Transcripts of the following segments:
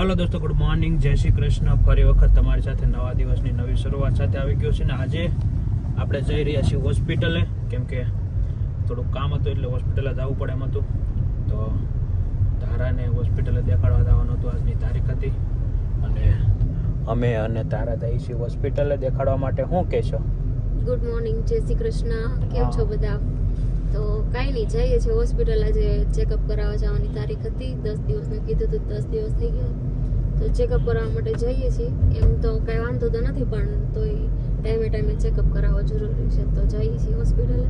હાલો દોસ્તો, good morning, જય શ્રી કૃષ્ણ. ફરી વખત તમારી સાથે નવા દિવસની નવી શરૂઆત સાથે આવી ગયો છે ને આજે આપણે જઈ રહ્યા છીએ હોસ્પિટલે, કેમ કે થોડુંક કામ હતું એટલે હોસ્પિટલે જવું પડે એમ હતું. તો તારાને હોસ્પિટલે દેખાડવા જવાનું હતું, આજની તારીખ હતી અને અમે અને તારા જઈએ છીએ હોસ્પિટલે દેખાડવા માટે. શું કહેશો? ગુડ મોર્નિંગ, જય શ્રી કૃષ્ણ. કેમ છો બધા? તો કાંઈ નહીં, જઈએ છીએ હોસ્પિટલ. આજે ચેકઅપ કરાવવા જવાની તારીખ હતી, 10 દિવસનું કીધું હતું, 10 દિવસ થઈ ગયા. તો ચેકઅપ કરાવવા માટે જઈએ છીએ. એમ તો કાંઈ વાંધો તો નથી, પણ તોય ટાઈમે ચેકઅપ કરાવવા જરૂરી છે, તો જઈએ છીએ હોસ્પિટલે.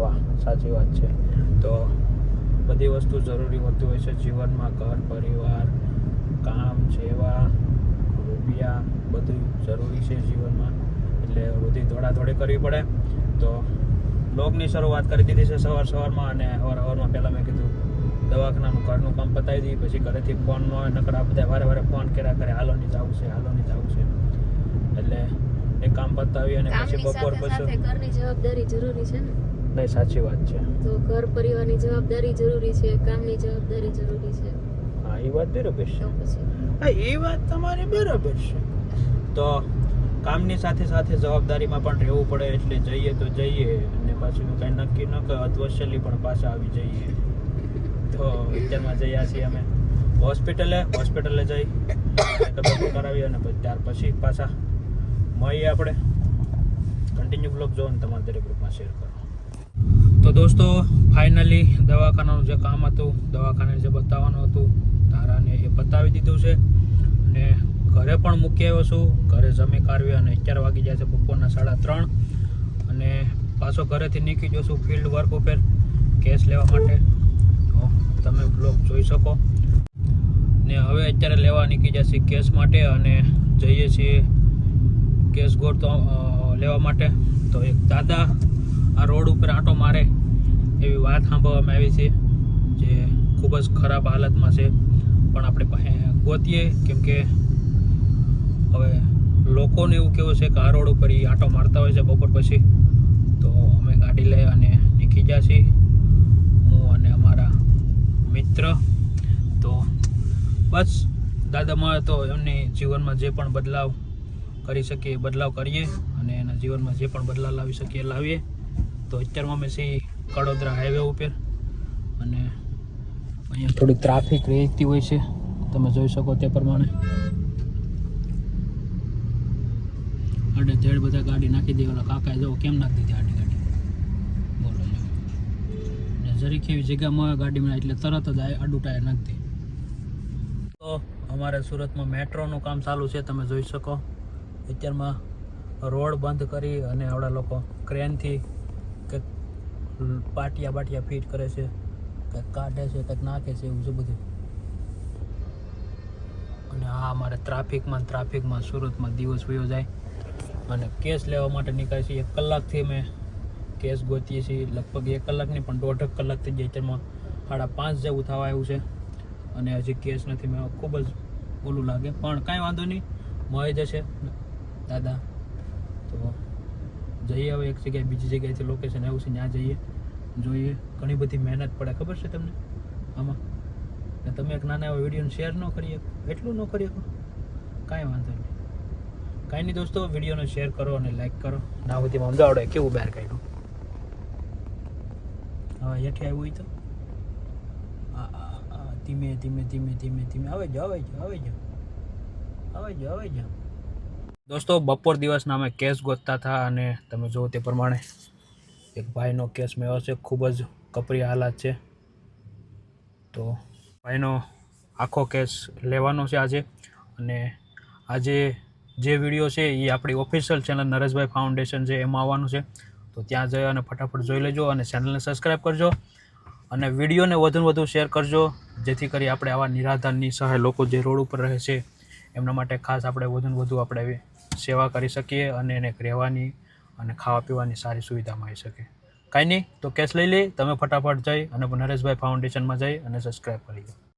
વાહ, સાચી વાત છે. તો બધી વસ્તુ જરૂરી હોતી હોય છે જીવનમાં, ઘર પરિવાર, કામ, સેવા, રૂપિયા, બધું જરૂરી છે જીવનમાં, એટલે બધી દોડાદોડી કરવી પડે. તો બ્લોગની શરૂઆત કરી દીધી છે સવારમાં, અને સવારમાં પહેલાં મેં કીધું દવાખાનાનું ઘરનું કામ પતાવી દીધી, પછી ઘરેથી ફોનનો નકરા બધા વારે ફોન કર્યા કરે, હાલોની જવું છે. એટલે એ કામ પતાવી અને પછી બપોર પછી ઘરની જવાબદારી જરૂરી છે ને. નહીં, સાચી વાત છે. તો ઘર પરિવારની જવાબદારી જરૂરી છે, કામની જવાબદારી જરૂરી છે. હા, એ વાત બરાબર છે. તો પછી હા, એ વાત તમારી બરાબર છે. તો કામની સાથે સાથે જવાબદારીમાં પણ રહેવું પડે, એટલે જઈએ તો જઈએ, અને પાછું કાંઈ નક્કી ન કે અધવશ્યલી પણ પાછા આવી જઈએ. તો અત્યારમાં જઈએ છીએ અમે હોસ્પિટલે જઈ ચેકઅપ કરાવી અને ત્યાર પછી પાછા મળીએ. આપણે કન્ટિન્યુ બ્લોગ જોવો ને તમારા દરેક ગ્રુપમાં શેર કરો. તો દોસ્તો, ફાઇનલી દવાખાનાનું જે કામ હતું, દવાખાને જે બતાવવાનું હતું, તારાને એ બતાવી દીધું છે. અને ઘરે પણ મૂકી આવ્યો છું. ઘરે જમી કાઢવી અને 11 વાગી જાય છે, બપોરના 3:30. અને પાછો ઘરેથી નીકળી જશું ફિલ્ડ વર્ક ઉપર કેસ લેવા માટે. તો તમે બ્લોગ જોઈ શકો. ને હવે અત્યારે લેવા નીકળી જશે કેસ માટે, અને જઈએ છીએ કેસ ગોળ લેવા માટે. તો એક દાદા આ રોડ ઉપર આંટો મારે એવી વાત સાંભળવામાં આવી છે, જે ખૂબ જ ખરાબ હાલતમાં છે. પણ આપણે ગોતીએ, કેમ કે હવે લોકોને એવું કેવું છે કે આ રોડ ઉપર એ આંટો મારતા હોય છે બપોર પછી. તો અમે ગાડી લઈ અને નીકળી ગયા છીએ, હું અને અમારા મિત્ર. તો બસ દાદા મળે તો એમની જીવનમાં જે પણ બદલાવ કરી શકીએ એ બદલાવ કરીએ, અને એના જીવનમાં જે પણ બદલાવ લાવી શકીએ એ લાવીએ. તો અત્યારમાં અમે છીએ કડોદરા હાઈવે ઉપર, અને અહીંયા થોડી ટ્રાફિક રહેતી હોય છે, તમે જોઈ શકો તે પ્રમાણે. આડે બધા ગાડી નાખી દે. ઓલા કાકાએ જો કેમ નાખી દીધી આડી ગાડી, બોલો જો. ને જરીક એવી જગ્યામાં ગાડીમાં એટલે તરત જ આડું ટાયર નાખી દે. તો અમારે સુરતમાં મેટ્રોનું કામ ચાલુ છે, તમે જોઈ શકો. અત્યારમાં રોડ બંધ કરી અને આવડા લોકો ક્રેનથી કંઈક પાટિયા ફિટ કરે છે, કંઈક કાઢે છે, કંઈક નાખે છે, એવું છે બધું. અને આ અમારે ટ્રાફિકમાં સુરતમાં દિવસ વયો જાય. અને કેસ લેવા માટે નીકળે છે. 1 કલાકથી અમે કેસ ગોતીએ છીએ, લગભગ 1 કલાકની પણ 1.5 કલાક થઈ જાય. તેમાં 5:30 જેવું થવા આવ્યું છે, અને હજી કેસ નથી. મેં ખૂબ જ ઓલું લાગે, પણ કાંઈ વાંધો નહીં, મળી જશે દાદા. તો જઈએ હવે એક જગ્યાએ બીજી જગ્યાએથી લોકેશન આવ્યું છે, ત્યાં જઈએ, જોઈએ. ઘણી બધી મહેનત પડે, ખબર છે તમને આમાં. ને તમે એક નાના એવા વિડીયોને શેર ન કરી શકો, એટલું ન કરી શકો, કાંઈ વાંધો નહીં. કાંઈ નહીં દોસ્તો, વિડીયોને શેર કરો અને લાઈક કરો. ના બધીમાં અમદાવાદ કેવું બહાર કાઢ્યું. હવે હેઠે આવ્યું હોય તો ધીમે આવે જાઓ. દોસ્તો, બપોર દિવસના અમે કેસ ગોતતા હતા, અને તમે જુઓ તે પ્રમાણે એક ભાઈનો કેસ મેળવ્યો છે. ખૂબ જ કપરી હાલત છે. તો ભાઈનો આખો કેસ લેવાનો છે આજે. અને આજે જે વિડીયો છે એ આપણી ઓફિશિયલ ચેનલ નરેશભાઈ ફાઉન્ડેશન છે એમાં આવવાનું છે. તો ત્યાં જઈ અને ફટાફટ જોઈ લેજો, અને ચેનલને સબસ્ક્રાઈબ કરજો, અને વિડીયોને વધુ શેર કરજો, જેથી કરી આપણે આવા નિરાધાર નિસહાય લોકો જે રોડ ઉપર રહે છે એમના માટે ખાસ આપણે વધુ આપણે સેવા કરી શકીએ, અને એને રહેવાની અને ખાવા પીવાની સારી સુવિધા મળી શકે. કાંઈ નહીં, તો કેસ લઈ લે તમે ફટાફટ જઈ અને નરેશભાઈ ફાઉન્ડેશનમાં જઈ અને સબસ્ક્રાઈબ કરી લો.